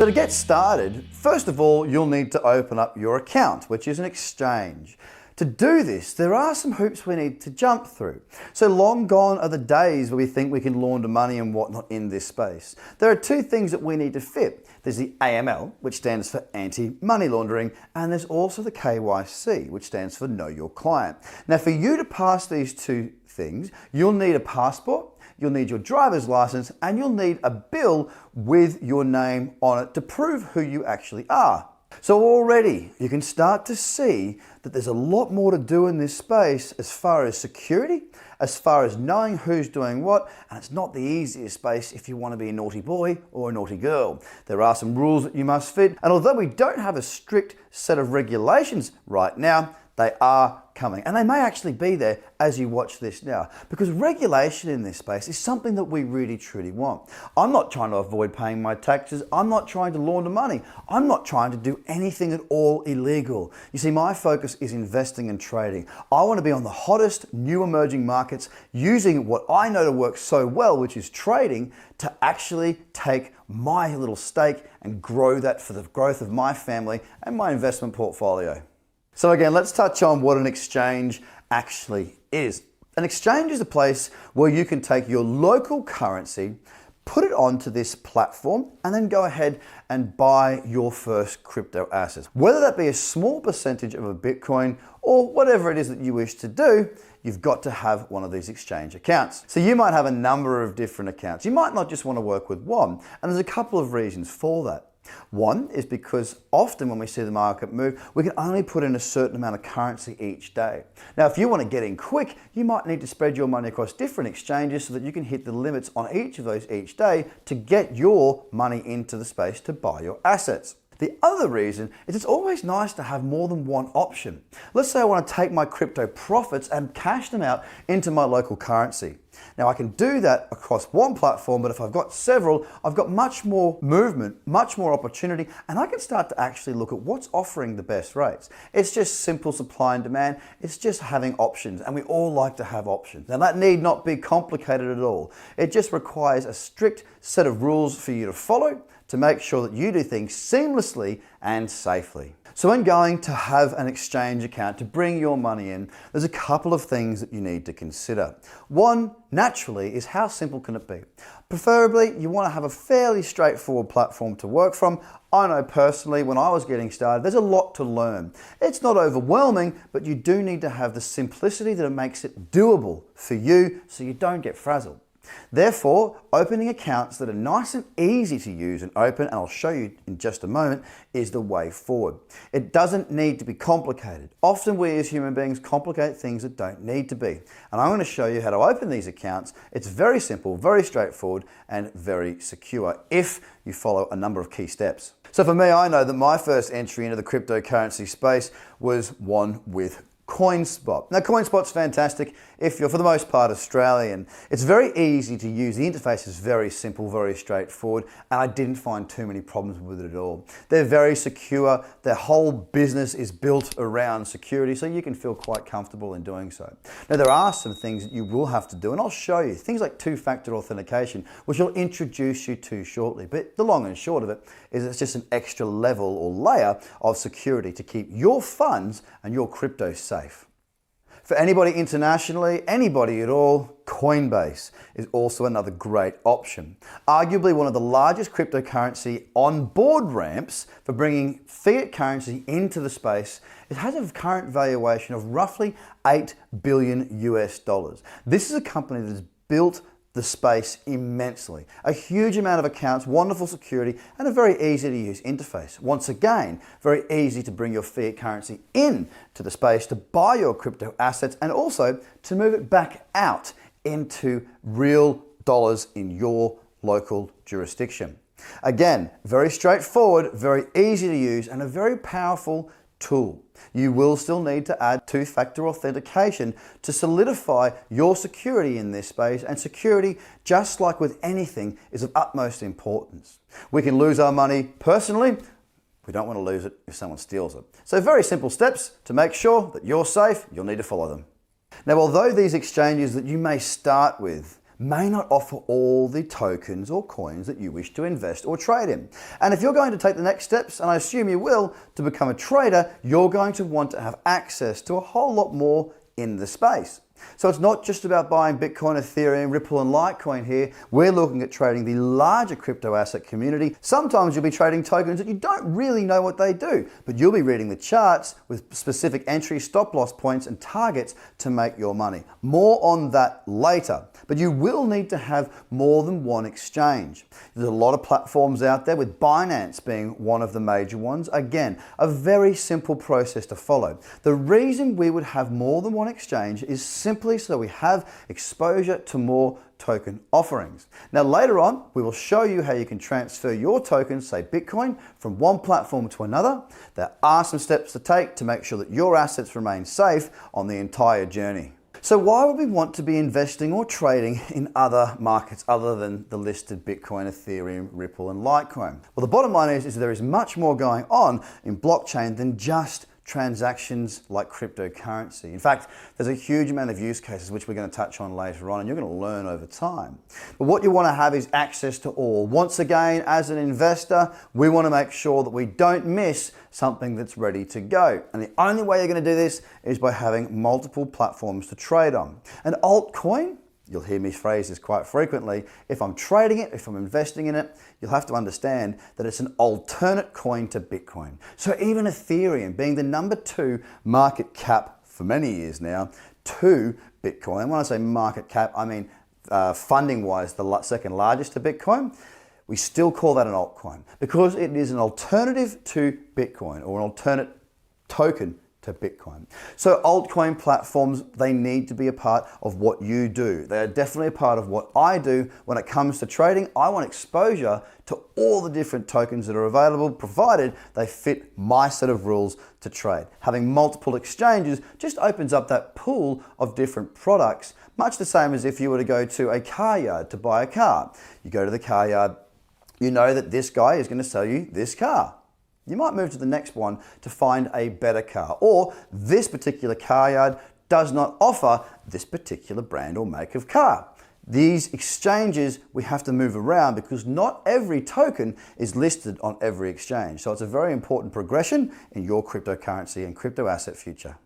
So to get started, first of all, you'll need to open up your account, which is an exchange. To do this, there are some hoops we need to jump through. So long gone are the days where we think we can launder money and whatnot in this space. There are two things that we need to fit. There's the AML, which stands for anti-money laundering, and there's also the KYC, which stands for Know Your Client. Now, for you to pass these two things, you'll need a passport, you'll need your driver's license, and you'll need a bill with your name on it to prove who you actually are. So already you can start to see that there's a lot more to do in this space as far as security, as far as knowing who's doing what, and it's not the easiest space if you want to be a naughty boy or a naughty girl. There are some rules that you must fit, and although we don't have a strict set of regulations right now, they are coming, and they may actually be there as you watch this now, because regulation in this space is something that we really truly want. I'm not trying to avoid paying my taxes. I'm not trying to launder money. I'm not trying to do anything at all illegal. You see, my focus is investing and trading. I want to be on the hottest new emerging markets using what I know to work so well, which is trading, to actually take my little stake and grow that for the growth of my family and my investment portfolio. So again, let's touch on what an exchange actually is. An exchange is a place where you can take your local currency, put it onto this platform, and then go ahead and buy your first crypto assets. Whether that be a small percentage of a Bitcoin or whatever it is that you wish to do, you've got to have one of these exchange accounts. So you might have a number of different accounts. You might not just want to work with one, and there's a couple of reasons for that. One is because often when we see the market move, we can only put in a certain amount of currency each day. Now, if you want to get in quick, you might need to spread your money across different exchanges so that you can hit the limits on each of those each day to get your money into the space to buy your assets. The other reason is it's always nice to have more than one option. Let's say I want to take my crypto profits and cash them out into my local currency. Now I can do that across one platform, but if I've got several, I've got much more movement, much more opportunity, and I can start to actually look at what's offering the best rates. It's just simple supply and demand. It's just having options, and we all like to have options. Now that need not be complicated at all. It just requires a strict set of rules for you to follow to make sure that you do things seamlessly and safely. So when going to have an exchange account to bring your money in, there's a couple of things that you need to consider. One, naturally, is how simple can it be? Preferably, you want to have a fairly straightforward platform to work from. I know personally, when I was getting started, there's a lot to learn. It's not overwhelming, but you do need to have the simplicity that it makes it doable for you so you don't get frazzled. Therefore, opening accounts that are nice and easy to use and open, and I'll show you in just a moment, is the way forward. It doesn't need to be complicated. Often we as human beings complicate things that don't need to be. And I'm going to show you how to open these accounts. It's very simple, very straightforward, and very secure if you follow a number of key steps. So for me, I know that my first entry into the cryptocurrency space was one with CoinSwap. Now CoinSwap's fantastic if you're for the most part Australian. It's very easy to use. The interface is very simple, very straightforward, and I didn't find too many problems with it at all. They're very secure. Their whole business is built around security, so you can feel quite comfortable in doing so. Now there are some things that you will have to do, and I'll show you. Things like two-factor authentication, which I'll introduce you to shortly. But the long and short of it is it's just an extra level or layer of security to keep your funds and your crypto safe. For anybody internationally, anybody at all, Coinbase is also another great option. Arguably one of the largest cryptocurrency on-board ramps for bringing fiat currency into the space. It has a current valuation of roughly $8 billion US. This is a company that has built the space immensely. A huge amount of accounts, wonderful security, and a very easy to use interface. Once again, very easy to bring your fiat currency in to the space to buy your crypto assets and also to move it back out into real dollars in your local jurisdiction. Again, very straightforward, very easy to use, and a very powerful tool. You will still need to add two-factor authentication to solidify your security in this space, and security, just like with anything, is of utmost importance. We can lose our money personally. We don't want to lose it if someone steals it. So very simple steps to make sure that you're safe. You'll need to follow them. Now, although these exchanges that you may start with may not offer all the tokens or coins that you wish to invest or trade in. And if you're going to take the next steps, and I assume you will, to become a trader, you're going to want to have access to a whole lot more in the space. So it's not just about buying Bitcoin, Ethereum, Ripple, and Litecoin here. We're looking at trading the larger crypto asset community. Sometimes you'll be trading tokens that you don't really know what they do, but you'll be reading the charts with specific entry, stop loss points, and targets to make your money. More on that later. But you will need to have more than one exchange. There's a lot of platforms out there, with Binance being one of the major ones. Again, a very simple process to follow. The reason we would have more than one exchange is simply so we have exposure to more token offerings. Now later on, we will show you how you can transfer your tokens, say Bitcoin, from one platform to another. There are some steps to take to make sure that your assets remain safe on the entire journey. So why would we want to be investing or trading in other markets other than the listed Bitcoin, Ethereum, Ripple, and Litecoin? Well, the bottom line is there is much more going on in blockchain than just transactions like cryptocurrency. In fact, there's a huge amount of use cases which we're going to touch on later on, and you're going to learn over time. But what you want to have is access to all. Once again, as an investor, we want to make sure that we don't miss something that's ready to go. And the only way you're going to do this is by having multiple platforms to trade on. An altcoin, you'll hear me phrase this quite frequently, if I'm trading it, if I'm investing in it, you'll have to understand that it's an alternate coin to Bitcoin. So even Ethereum, being the #2 market cap for many years now, to Bitcoin. And when I say market cap, I mean funding-wise, the second largest to Bitcoin. We still call that an altcoin because it is an alternative to Bitcoin, or an alternate token to Bitcoin. So altcoin platforms, they need to be a part of what you do. They are definitely a part of what I do when it comes to trading. I want exposure to all the different tokens that are available, provided they fit my set of rules to trade. Having multiple exchanges just opens up that pool of different products, much the same as if you were to go to a car yard to buy a car. You go to the car yard, you know that this guy is going to sell you this car. You might move to the next one to find a better car, or this particular car yard does not offer this particular brand or make of car. These exchanges we have to move around because not every token is listed on every exchange. So it's a very important progression in your cryptocurrency and crypto asset future.